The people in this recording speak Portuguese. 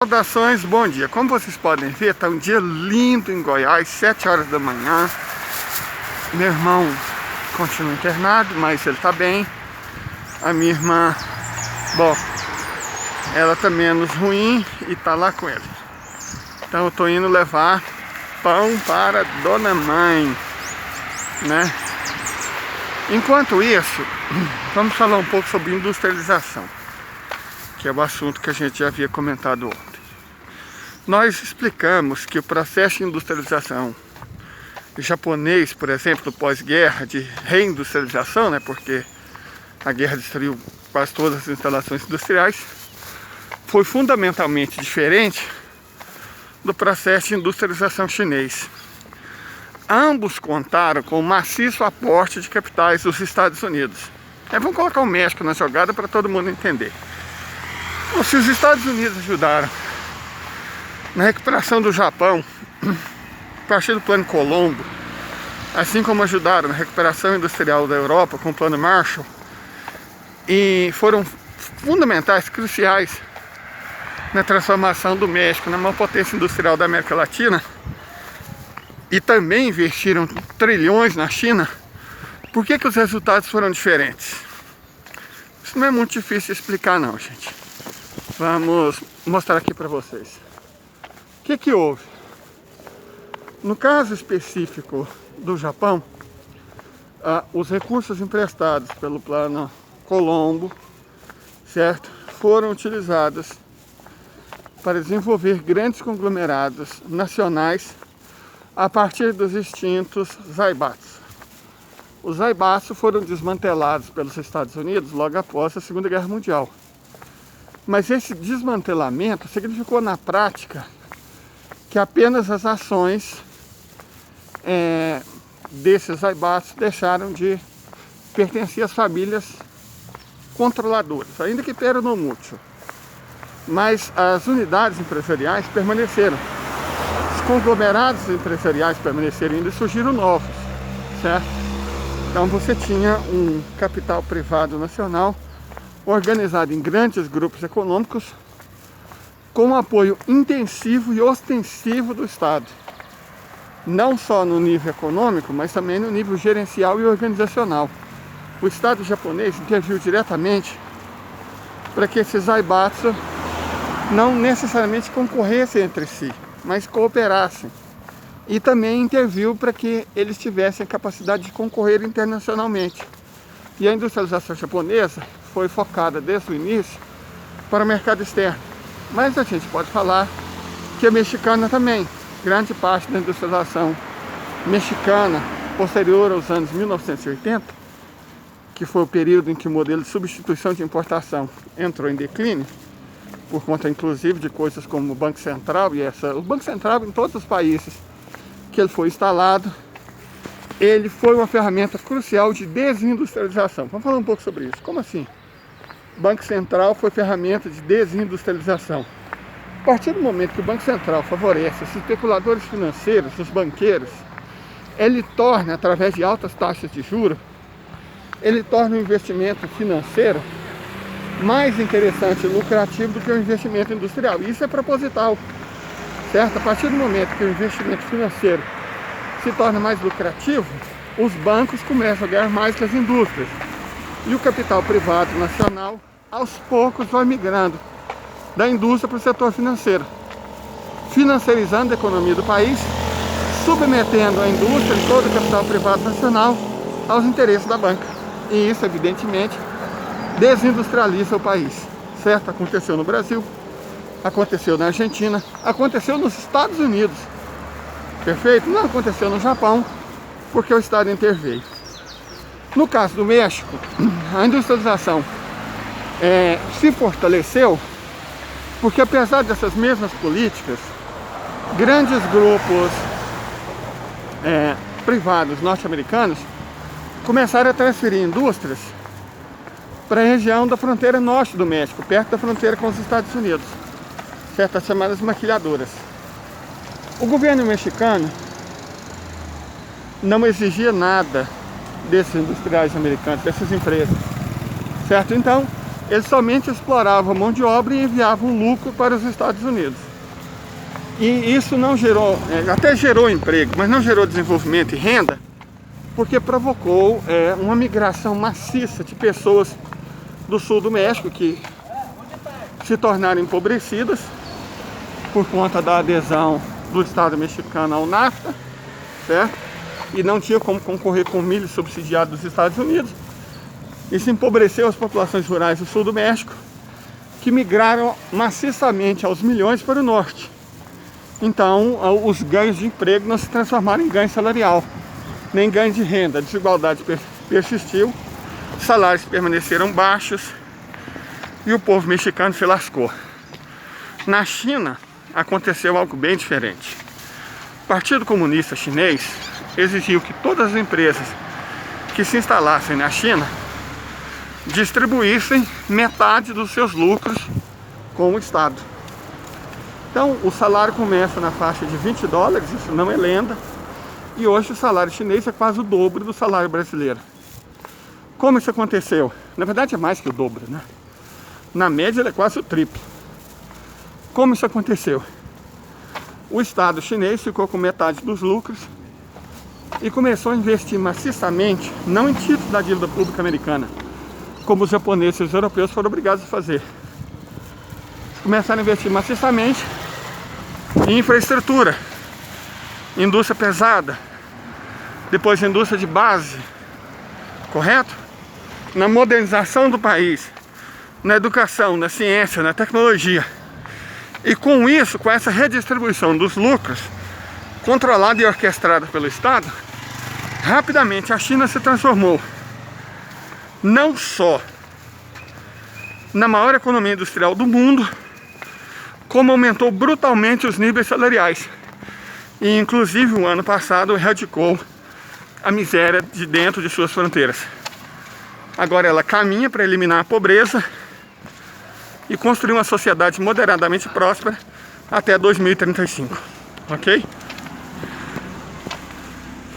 Saudações, bom dia. Como vocês podem ver, está um dia lindo em Goiás, 7 horas da manhã. Meu irmão continua internado, mas ele está bem. A minha irmã, bom, ela está menos ruim e está lá com ele. Então eu estou indo levar pão para Dona Mãe, né? Enquanto isso, vamos falar um pouco sobre industrialização, que é o assunto que a gente já havia comentado ontem. Nós explicamos que o processo de industrialização japonês, por exemplo, pós-guerra, de reindustrialização, né, porque a guerra destruiu quase todas as instalações industriais, foi fundamentalmente diferente do processo de industrialização chinês. Ambos contaram com um maciço aporte de capitais dos Estados Unidos. Vamos colocar o México na jogada para todo mundo entender. Se os Estados Unidos ajudaram na recuperação do Japão, a partir do Plano Colombo, assim como ajudaram na recuperação industrial da Europa com o Plano Marshall, e foram fundamentais, cruciais na transformação do México na maior potência industrial da América Latina, e também investiram trilhões na China, por que os resultados foram diferentes? Isso não é muito difícil de explicar não, gente. Vamos mostrar aqui para vocês. O que houve? No caso específico do Japão, os recursos emprestados pelo Plano Colombo, certo, foram utilizados para desenvolver grandes conglomerados nacionais a partir dos extintos Zaibatsu. Os Zaibatsu foram desmantelados pelos Estados Unidos logo após a Segunda Guerra Mundial. Mas esse desmantelamento significou na prática que apenas as ações desses Zaibatsu deixaram de pertencer às famílias controladoras, ainda que per no mútuo. Mas as unidades empresariais permaneceram. Os conglomerados empresariais permaneceram ainda e surgiram novos, certo? Então você tinha um capital privado nacional organizado em grandes grupos econômicos com apoio intensivo e ostensivo do Estado. Não só no nível econômico, mas também no nível gerencial e organizacional. O Estado japonês interviu diretamente para que esses Zaibatsu não necessariamente concorressem entre si, mas cooperassem. E também interviu para que eles tivessem a capacidade de concorrer internacionalmente. E a industrialização japonesa foi focada desde o início para o mercado externo. Mas a gente pode falar que a mexicana também, grande parte da industrialização mexicana posterior aos anos 1980, que foi o período em que o modelo de substituição de importação entrou em declínio, por conta inclusive de coisas como o Banco Central o Banco Central em todos os países que ele foi instalado, ele foi uma ferramenta crucial de desindustrialização. Vamos falar um pouco sobre isso. Como assim? O Banco Central foi ferramenta de desindustrialização. A partir do momento que o Banco Central favorece os especuladores financeiros, os banqueiros, ele torna, através de altas taxas de juros, ele torna o investimento financeiro mais interessante e lucrativo do que o investimento industrial. Isso é proposital, certo? A partir do momento que o investimento financeiro se torna mais lucrativo, os bancos começam a ganhar mais que as indústrias. E o capital privado nacional, aos poucos, vai migrando da indústria para o setor financeiro, financiarizando a economia do país, submetendo a indústria e todo o capital privado nacional aos interesses da banca. E isso, evidentemente, desindustrializa o país, certo? Aconteceu no Brasil, aconteceu na Argentina, aconteceu nos Estados Unidos, perfeito? Não aconteceu no Japão, porque o Estado interveio. No caso do México, a industrialização se fortaleceu porque, apesar dessas mesmas políticas, grandes grupos privados norte-americanos começaram a transferir indústrias para a região da fronteira norte do México, perto da fronteira com os Estados Unidos, certas chamadas maquiladoras. O governo mexicano não exigia nada desses industriais americanos, dessas empresas, certo? Então, eles somente exploravam a mão de obra e enviavam lucro para os Estados Unidos. E isso não gerou, até gerou emprego, mas não gerou desenvolvimento e renda, porque provocou uma migração maciça de pessoas do sul do México que se tornaram empobrecidas por conta da adesão do Estado mexicano ao NAFTA, certo? E não tinha como concorrer com o milho subsidiado dos Estados Unidos. Isso empobreceu as populações rurais do sul do México, que migraram maciçamente aos milhões para o norte. Então, os ganhos de emprego não se transformaram em ganho salarial, nem ganho de renda. A desigualdade persistiu, salários permaneceram baixos e o povo mexicano se lascou. Na China, aconteceu algo bem diferente. O Partido Comunista Chinês exigiu que todas as empresas que se instalassem na China distribuíssem metade dos seus lucros com o Estado. Então, o salário começa na faixa de $20, isso não é lenda, e hoje o salário chinês é quase o dobro do salário brasileiro. Como isso aconteceu? Na verdade é mais que o dobro, né? Na média ele é quase o triplo. Como isso aconteceu? O Estado chinês ficou com metade dos lucros e começou a investir maciçamente, não em títulos da dívida pública americana, como os japoneses e os europeus foram obrigados a fazer. Começaram a investir maciçamente em infraestrutura, indústria pesada, depois indústria de base, correto? Na modernização do país, na educação, na ciência, na tecnologia. E com isso, com essa redistribuição dos lucros, controlada e orquestrada pelo Estado, rapidamente a China se transformou não só na maior economia industrial do mundo, como aumentou brutalmente os níveis salariais. E inclusive o ano passado erradicou a miséria de dentro de suas fronteiras. Agora ela caminha para eliminar a pobreza e construir uma sociedade moderadamente próspera até 2035, ok?